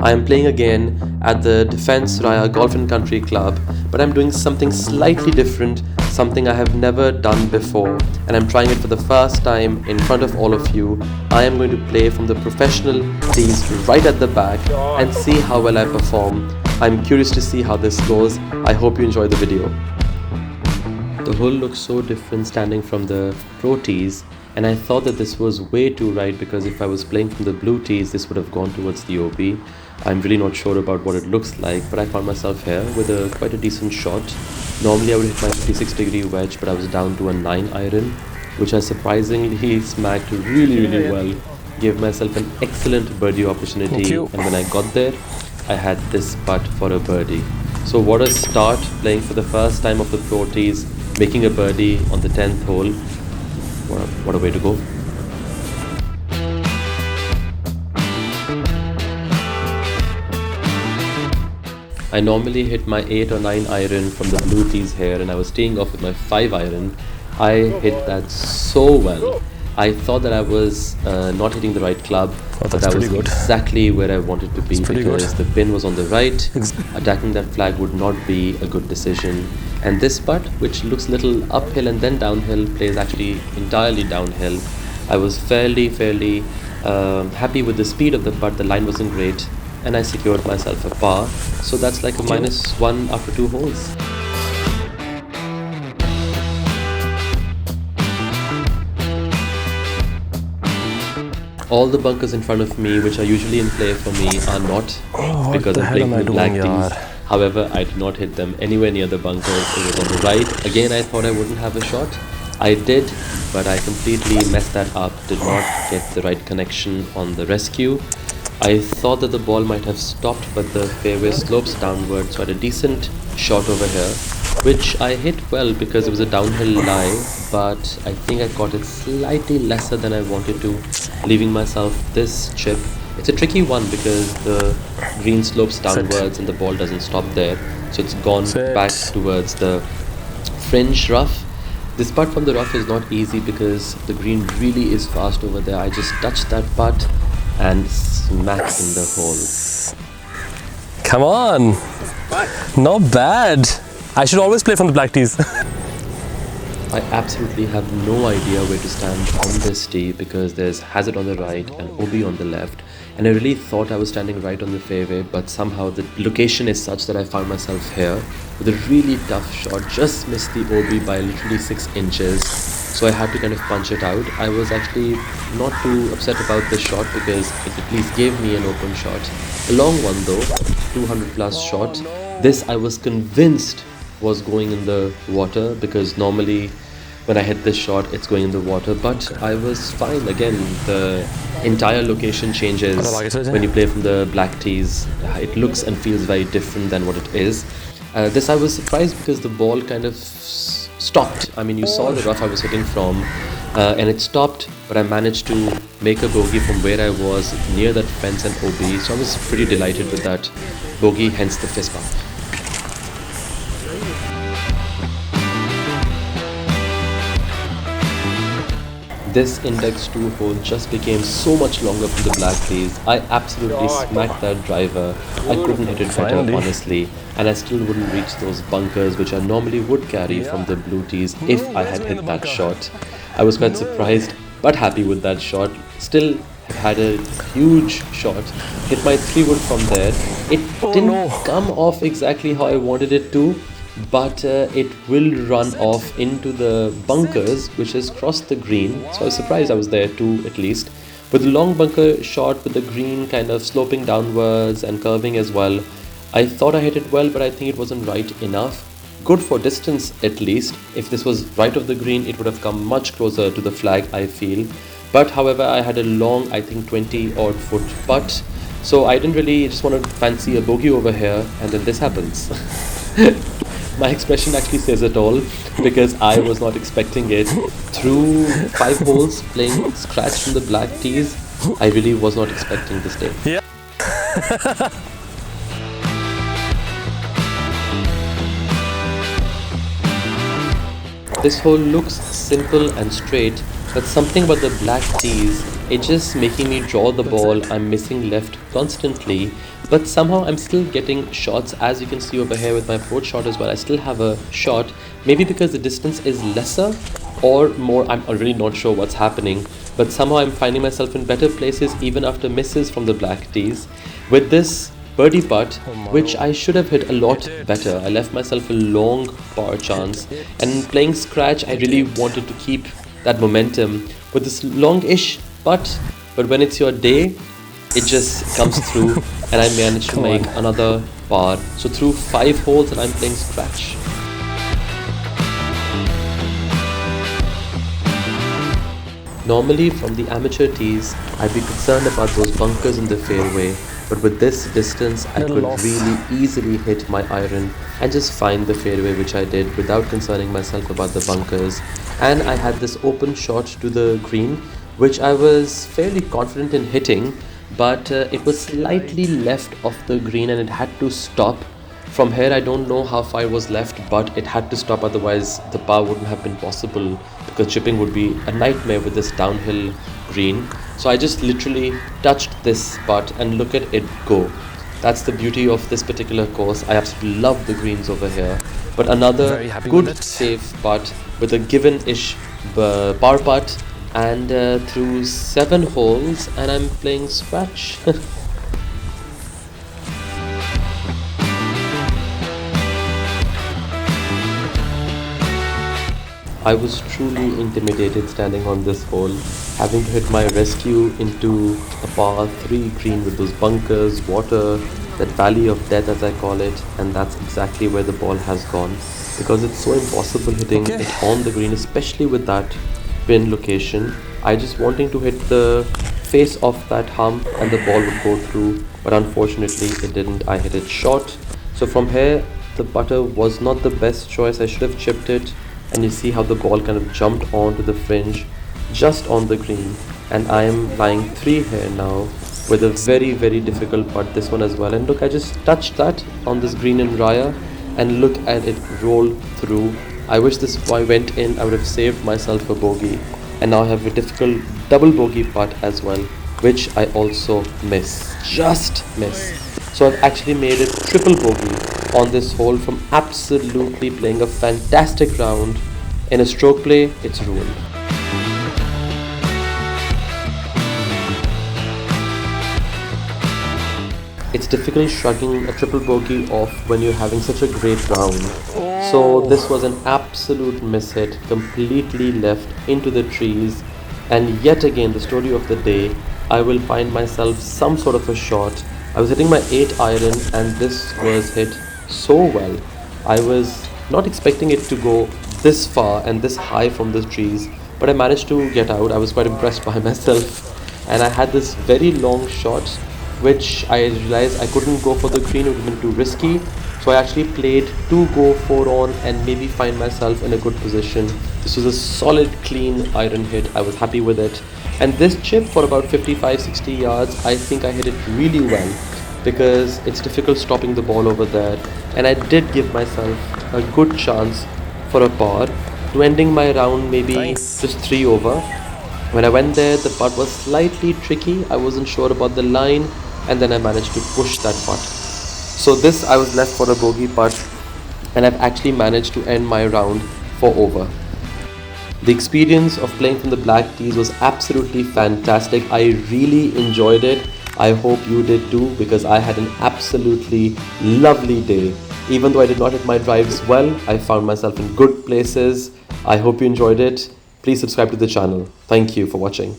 I am playing again at the Defence Raya Golf and Country Club, but I'm doing something slightly different, something I have never done before, and I'm trying it for the first time in front of all of you. I am going to play from the professional tees right at the back and see how well I perform. I'm curious to see how this goes. I hope you enjoy the video. The hole looks so different standing from the pro tees, and I thought that this was way too right because if I was playing from the blue tees, this would have gone towards the OB. I'm really not sure about what it looks like, but I found myself here with quite a decent shot. Normally I would hit my 56-degree wedge, but I was down to a 9 iron, which I surprisingly smacked really well. Gave myself an excellent birdie opportunity, and when I got there, I had this putt for a birdie. So what a start, playing for the first time of the pro tees, making a birdie on the 10th hole. What a way to go. I normally hit my 8 or 9 iron from the blue tees here, and I was teeing off with my 5 iron. I hit that so well. I thought that I was not hitting the right club, but that was exactly where I wanted to be because the pin was on the right. Attacking that flag would not be a good decision. And this putt, which looks a little uphill and then downhill, plays actually entirely downhill. I was fairly happy with the speed of the putt. The line wasn't great, and I secured myself a par. So that's like a -1 after 2 holes. All the bunkers in front of me, which are usually in play for me, are not because I'm playing the black tees. However, I did not hit them anywhere near the bunkers. It was on the right. Again, I thought I wouldn't have a shot. I did, but I completely messed that up. Did not get the right connection on the rescue. I thought that the ball might have stopped, but the fairway slopes downward, so I had a decent shot over here, which I hit well because it was a downhill lie, but I think I caught it slightly lesser than I wanted to, leaving myself this chip. It's a tricky one because the green slopes downwards and the ball doesn't stop there, so it's gone back towards the fringe rough. This putt from the rough is not easy because the green really is fast over there. I just touched that putt and smacked in the hole. Come on! Not bad! I should always play from the black tees. I absolutely have no idea where to stand on this tee because there's hazard on the right and OB on the left, and I really thought I was standing right on the fairway, but somehow the location is such that I found myself here with a really tough shot. Just missed the OB by literally 6 inches, so I had to kind of punch it out. I was actually not too upset about this shot because it at least gave me an open shot. A long one though, 200 plus shot. This I was convinced was going in the water because normally when I hit this shot it's going in the water, but I was fine. Again, the entire location changes when you play from the black tees. It looks and feels very different than what it is. This I was surprised because the ball kind of stopped. I mean, you saw the rough I was hitting from and it stopped, but I managed to make a bogey from where I was near that fence and OB, so I was pretty delighted with that bogey, hence the fist bump. This index 2 hole just became so much longer from the black tees. I absolutely smacked that driver. I couldn't hit it better, honestly, and I still wouldn't reach those bunkers which I normally would carry from the blue tees if I had hit that shot. I was quite surprised but happy with that shot. Still had a huge shot. Hit my 3-wood from there. It didn't come off exactly how I wanted it to, but it will run off into the bunkers which has crossed the green, so I was surprised I was there too, at least. With a long bunker shot with the green kind of sloping downwards and curving as well, I thought I hit it well, but I think it wasn't right enough. Good for distance at least. If this was right of the green, it would have come much closer to the flag, I feel. But however, I had a long, I think 20 odd foot putt, so I didn't really just want to fancy a bogey over here, and then this happens. My expression actually says it all because I was not expecting it. Through 5 holes playing scratch from the black tees, I really was not expecting this day. Yeah. This hole looks simple and straight, but something about the black tees, it's just making me draw the ball. I'm missing left constantly. But somehow I'm still getting shots, as you can see over here with my approach shot as well. I still have a shot, maybe because the distance is lesser or more, I'm really not sure what's happening, but somehow I'm finding myself in better places even after misses from the black tees. With this birdie putt, which I should have hit a lot better. I left myself a long par chance, and playing scratch I really wanted to keep that momentum with this long-ish putt, but when it's your day, it just comes through, and I managed to make another par. So through 5 holes and I'm playing scratch. Normally from the amateur tees, I'd be concerned about those bunkers in the fairway, but with this distance I could really easily hit my iron and just find the fairway, which I did without concerning myself about the bunkers. And I had this open shot to the green, which I was fairly confident in hitting, but it was slightly left of the green and it had to stop. From here I don't know how far it was left, but it had to stop, otherwise the par wouldn't have been possible, because chipping would be a nightmare with this downhill green. So I just literally touched this putt and look at it go. That's the beauty of this particular course. I absolutely love the greens over here. But another good safe putt with a given-ish par putt, and through 7 holes and I'm playing scratch. I was truly intimidated standing on this hole, having to hit my rescue into a par 3 green with those bunkers, water, that valley of death as I call it, and that's exactly where the ball has gone, because it's so impossible hitting it on the green, especially with that pin location. I just wanting to hit the face of that hump and the ball would go through, but unfortunately it didn't. I hit it short. So from here the putter was not the best choice. I should have chipped it, and you see how the ball kind of jumped onto the fringe just on the green, and I am lying 3 here now with a very difficult putt, this one as well. And look, I just touched that on this green in Raya and look at it roll through. I wish this boy went in, I would have saved myself a bogey, and now I have a difficult double bogey putt as well, which I also just miss. So I've actually made it triple bogey on this hole from absolutely playing a fantastic round. In a stroke play, it's ruined. It's difficult shrugging a triple bogey off when you're having such a great round. So this was an absolute mishit, completely left into the trees. And yet again, the story of the day, I will find myself some sort of a shot. I was hitting my 8 iron and this was hit so well. I was not expecting it to go this far and this high from the trees, but I managed to get out. I was quite impressed by myself, and I had this very long shot, which I realized I couldn't go for the green, it would have been too risky. So I actually played 2 go 4 on and maybe find myself in a good position. This was a solid clean iron hit. I was happy with it, and this chip for about 55-60 yards, I think I hit it really well, because it's difficult stopping the ball over there, and I did give myself a good chance for a par to ending my round maybe just 3 over. When I went there, the putt was slightly tricky. I wasn't sure about the line, and then I managed to push that putt. So this, I was left for a bogey putt, and I've actually managed to end my round 4 over. The experience of playing from the black tees was absolutely fantastic. I really enjoyed it. I hope you did too, because I had an absolutely lovely day. Even though I did not hit my drives well, I found myself in good places. I hope you enjoyed it. Please subscribe to the channel. Thank you for watching.